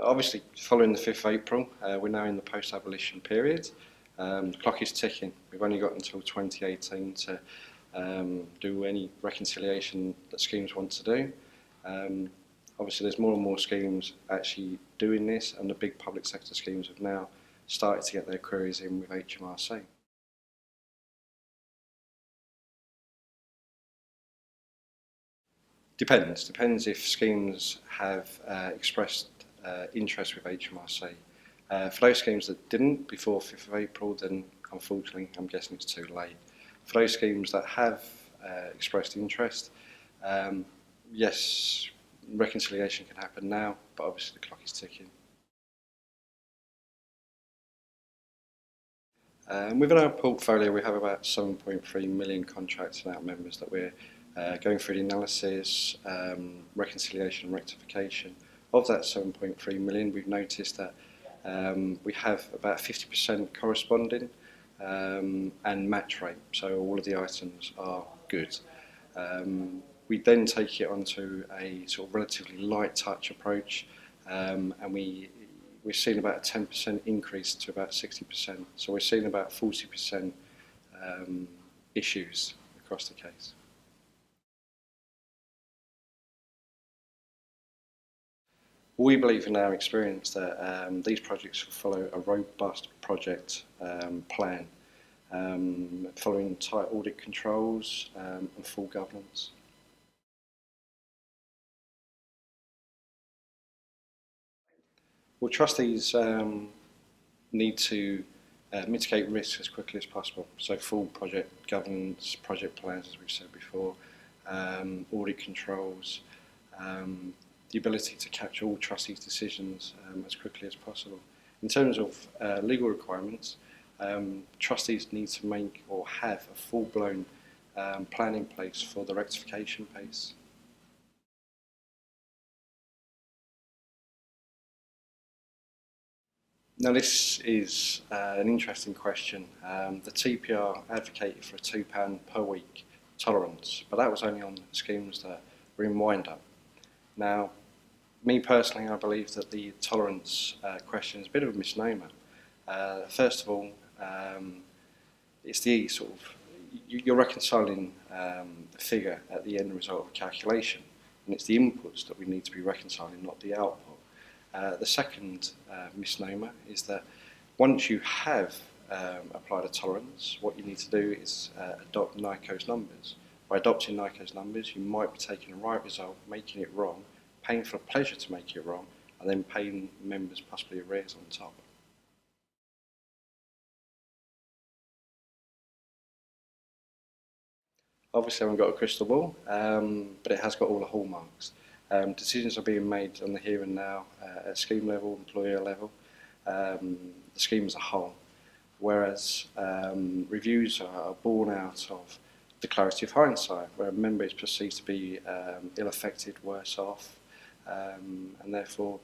Obviously, following the 5th of April, we're now in the post-abolition period. The clock is ticking. We've only got until 2018 to do any reconciliation that schemes want to do. Obviously, there's more and more schemes actually doing this, and the big public sector schemes have now started to get their queries in with HMRC. Depends if schemes have expressed interest with HMRC. For those schemes that didn't before 5th of April, then unfortunately I'm guessing it's too late. For those schemes that have expressed interest, yes, reconciliation can happen now, but obviously the clock is ticking. Within our portfolio, we have about 7.3 million contracts and out members that we're going through the analysis, reconciliation and rectification. Of that 7.3 million, we've noticed that we have about 50% corresponding and match rate, so all of the items are good. We then take it onto a sort of relatively light touch approach, and we're seeing about a 10% increase to about 60%. So we're seeing about 40% issues across the case. We believe in our experience that these projects will follow a robust project plan, following tight audit controls and full governance. Well, trustees need to mitigate risks as quickly as possible. So full project governance, project plans, as we've said before, audit controls, the ability to capture all trustees' decisions as quickly as possible. In terms of legal requirements, trustees need to make or have a full-blown plan in place for the rectification piece. Now this is an interesting question. The TPR advocated for a £2 per week tolerance, but that was only on schemes that were in wind-up. Now, me personally, I believe that the tolerance question is a bit of a misnomer. First of all, it's the sort of, you're reconciling the figure at the end result of a calculation, and it's the inputs that we need to be reconciling, not the output. The second misnomer is that once you have applied a tolerance, what you need to do is adopt NICO's numbers. By adopting NICO's numbers, you might be taking the right result, making it wrong, paying for a pleasure to make it wrong, and then paying members possibly arrears on top. Obviously I haven't got a crystal ball, but it has got all the hallmarks. Decisions are being made on the here and now at scheme level, employer level, the scheme as a whole, whereas reviews are born out of the clarity of hindsight, where a member is perceived to be ill-affected, worse off, and therefore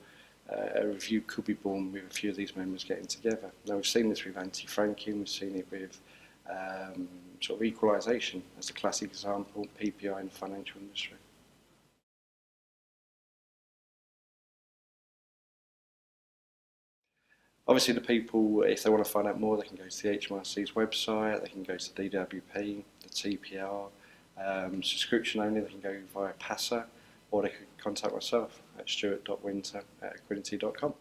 a review could be born with a few of these members getting together. Now we've seen this with anti-franking, we've seen it with sort of equalisation as the classic example, PPI in the financial industry. Obviously the people, if they want to find out more, they can go to the HMRC's website, they can go to DWP, the TPR, subscription only, they can go via PASA, or they can contact myself at stewart.winter@equiniti.com.